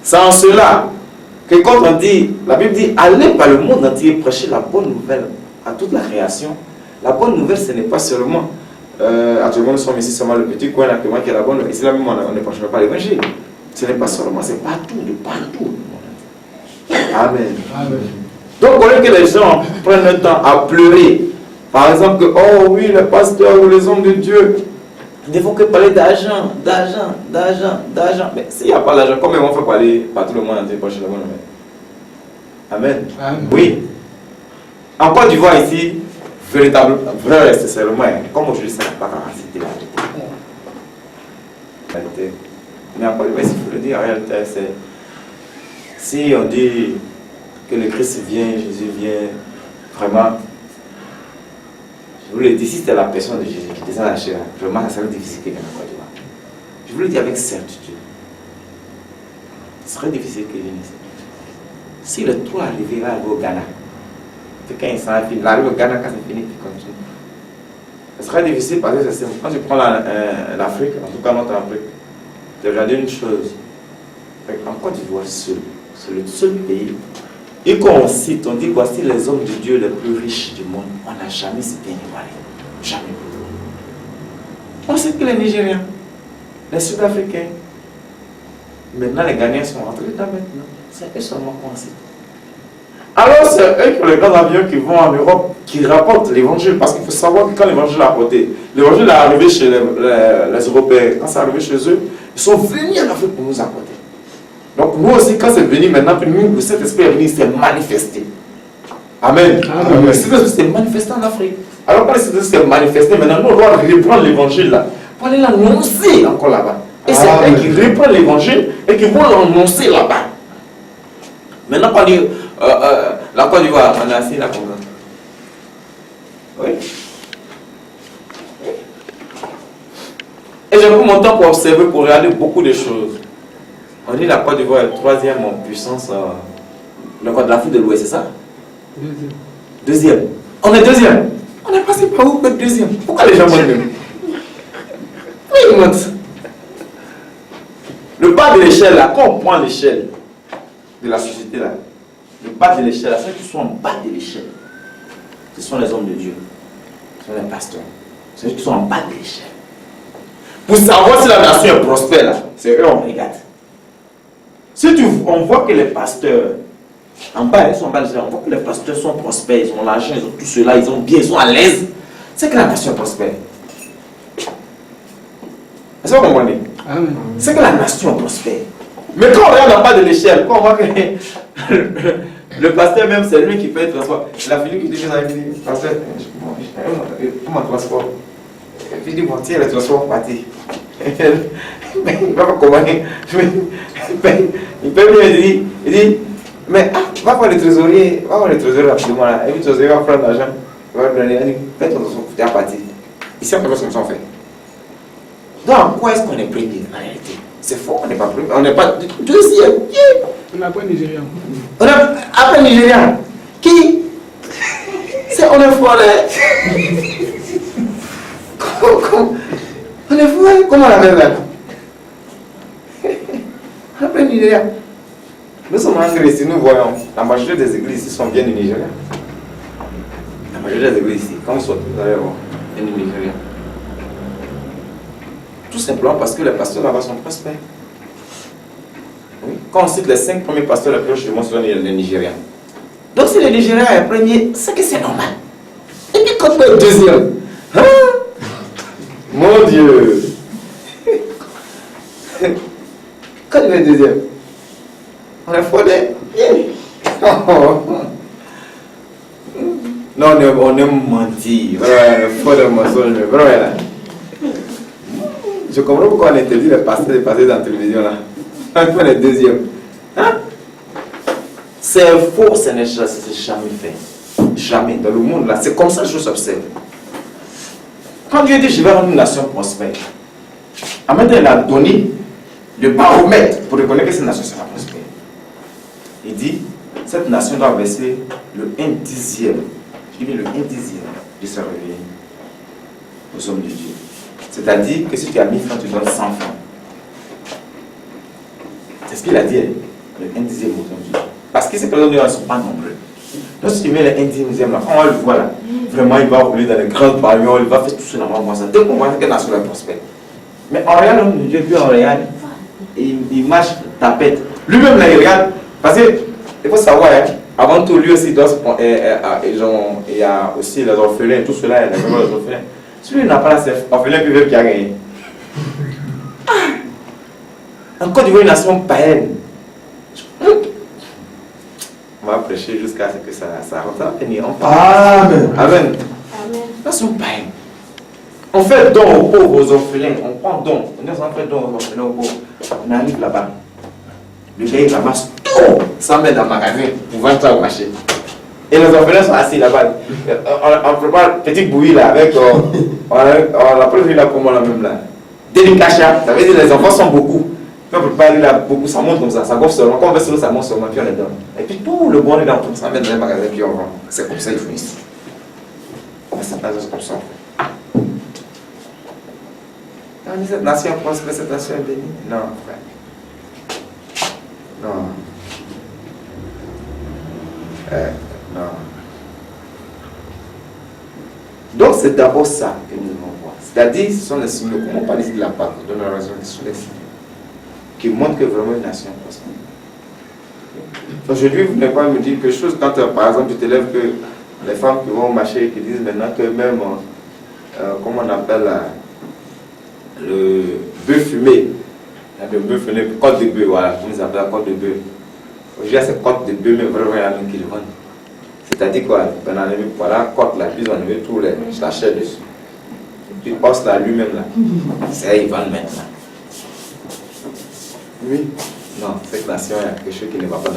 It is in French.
C'est en cela que quand on dit, la Bible dit, allez par le monde entier prêcher la bonne nouvelle à toute la création. La bonne nouvelle, ce n'est pas seulement, actuellement nous sommes ici seulement le petit coin là, qui est la bonne nouvelle. Ici là même on ne prêche pas l'évangile. Ce n'est pas seulement, c'est partout, de partout. Amen. Amen. Donc au lieu que les gens prennent le temps à pleurer, par exemple que, oh oui, le pasteur ou les hommes de Dieu, ils ne font que parler d'argent, d'argent, d'argent, d'argent. Mais s'il n'y a pas d'argent, comment ils vont faire parler par tout le monde entier prêcher la bonne nouvelle? Amen. Amen. Oui. En Côte d'Ivoire ici, véritablement, vrai, c'est seulement, comme aujourd'hui, ça n'a pas capacité la réalité. Mais en Côte d'Ivoire, il faut le dire, en réalité, c'est, si on dit que le Christ vient, Jésus vient, vraiment, je vous le dis, si c'était la personne de Jésus qui descend à la chair, vraiment, ça serait difficile qu'il vienne en Côte d'Ivoire. Je vous le dis avec certitude. Ce serait difficile qu'il vienne ici. Si le 3 arrivera au Ghana, quand il arrive au Ghana, quand c'est fini, il continue. Ce serait difficile parce que quand tu prends l'Afrique, en tout cas notre Afrique, de regarder une chose. En Côte d'Ivoire, c'est le seul pays. Et quand on cite, on dit voici les hommes de Dieu les plus riches du monde. On n'a jamais cité un Ivoirien. Jamais. On sait que les Nigériens, les Sud-Africains, maintenant les Ghanéens sont rentrés dedans maintenant. C'est eux seulement qu'on cite. Alors c'est eux pour les grands avions qui vont en Europe, qui rapportent l'évangile. Parce qu'il faut savoir que quand l'évangile a apporté, l'évangile est arrivé chez les Européens. Quand c'est arrivé chez eux, ils sont venus en Afrique pour nous apporter. Donc nous aussi, quand c'est venu maintenant, nous, le Saint-Esprit est venu, il s'est manifesté. Amen. Amen. Le Saint-Esprit s'est manifesté en Afrique. Alors quand le Saint-Esprit s'est manifesté, maintenant nous, on doit reprendre l'évangile là, pour aller l'annoncer encore là-bas. Et c'est eux qui reprennent l'évangile et qui vont l'annoncer là-bas. Maintenant, quand on dit la Côte d'Ivoire, on est assis là comme ça. Oui. Et j'ai pris mon temps pour observer, pour regarder beaucoup de choses. On dit la Côte d'Ivoire est troisième en puissance. Le Côte de l'Afrique de l'Ouest, c'est ça? Deuxième. On est deuxième. On est passé par où pour être deuxième? Pourquoi les gens montent? Oui, ils montent. Le bas de l'échelle, là, quand on prend l'échelle de la société, là, le bas de l'échelle, là, ceux qui sont en bas de l'échelle, ce sont les hommes de Dieu. Ce sont les pasteurs. Ceux qui sont en bas de l'échelle. Pour savoir si la nation est prospère, là, c'est eux on regarde. Si on voit que les pasteurs, en bas, ils sont en bas de l'échelle, on voit que les pasteurs sont prospères, ils ont l'argent, ils ont tout cela, ils ont bien, ils sont à l'aise, c'est que la nation est prospère. Est-ce que vous comprenez? C'est que la nation prospère. Mais quand on regarde en bas de l'échelle, quand on voit que le pasteur même, c'est lui qui fait le transport. La fille qui dit, pasteur, comment transport? Il dit, bon, tiens, le transport parti. Mais il ne va pas commander. Il peut bien dire, il dit, mais va voir le trésorier rapidement là. Et puis le trésorier va prendre l'argent, il va donner, il dit, fais ton transport, tu es parti. Ici, on ne peut pas comme ça on fait. Donc, quoi est-ce qu'on est premier en réalité? C'est faux, on n'est pas premier. On n'est pas deuxième. On n'a pas Nigérian. On a appelé Nigérian. Qui? On est fort. On est fou, comment on l'appelle là? On appelle Nigérian. Nous sommes en Grèce, nous voyons, la majorité des églises ici sont bien du Nigeria. La majorité des églises ici, quand vous sortez, vous allez voir, viennent du Nigeria. Tout simplement parce que les pasteurs là-bas sont prospères. Oui. Quand on cite les 5 premiers pasteurs les plus riches du monde, ce sont les Nigériens. Donc si le Nigeria est premier, c'est que c'est normal. Et puis quand on est deuxième, hein? Mon Dieu! Quand on est deuxième, on est fondé. Non, on aime mentir. Voilà, le faux de mensonge. Voilà. Je comprends pourquoi on interdit les pasteurs de passer dans la télévision là. On est deuxième. Hein? C'est faux, ce n'est jamais fait. Jamais. Dans le monde là, c'est comme ça que je s'observe. Quand Dieu dit je vais rendre une nation prospère, en même temps il a donné le baromètre pour reconnaître que cette nation sera prospère. Il dit cette nation doit verser le 1/10. Je dis le 1/10 de ses revenus aux hommes de Dieu. C'est-à-dire que si tu as 1000 francs, tu donnes 100 francs. C'est ce qu'il a dit. le 1/10 aujourd'hui. Parce que ces personnes ne sont pas nombreux. Donc si tu mets le 1/10 là, on va le voir là. Vraiment, il va rouler dans les grands bagnons, il va faire tout cela. Dès qu'on voit que la nation est prospère. Mais en réalité, l'homme de Dieu, lui, en réalité, il marche tapette. Lui-même, là, il regarde. Parce que, il faut savoir, hein, avant tout, lui aussi, il y a aussi les orphelins, tout cela, il y a les orphelins. Celui qui n'a pas la orphelin plus veuve qui a gagné. En Côte d'Ivoire, une nation païenne. On va prêcher jusqu'à ce que ça rentre. Amen. Amen. Nation païenne. On fait don aux pauvres, aux orphelins. On prend don. On fait don aux orphelins, aux pauvres. On arrive là-bas. Le gars, il ramasse tout sans mettre dans le magasin pour vendre ça au marché. Et les orphelins sont assis là-bas. On prépare petite bouillie là avec. On a prévu là pour moi là même là. Délicacha. Ça veut dire que les enfants sont beaucoup. On prépare là beaucoup. Ça monte comme ça. Ça gonfle seulement. Quand on veut seulement, ça monte seulement. Puis on les donne. Et puis tout le bon est dans tout ça. Met dans le magasin. Puis on vend. C'est comme ça qu'ils font ici. Ça passe comme ça. Cette nation prospère, cette nation est bénie. Non, frère. Non. Non. Donc c'est d'abord ça que nous devons voir. C'est-à-dire, ce sont les signaux. Comment on parle ici de la Pâque? On donne la raison, ce sont les signaux qui montrent que vraiment une nation prospère. Aujourd'hui, vous n'allez pas me dire quelque chose quand, par exemple, tu t'élèves que les femmes qui vont marcher et qui disent maintenant que même, comment on appelle le bœuf fumé, le bœuf fumé, côte de bœuf, voilà, comment ils appellent la côte de bœuf. Aujourd'hui, c'est côte de bœuf, mais vraiment, qui le vendent. C'est-à-dire quoi, on a enlevé, voilà, côte là, puis on a enlevé tout la chair dessus. Puis os là, lui-même là. C'est là, ils vendent maintenant. Oui. Non, cette nation, il y a quelque chose qui ne va pas.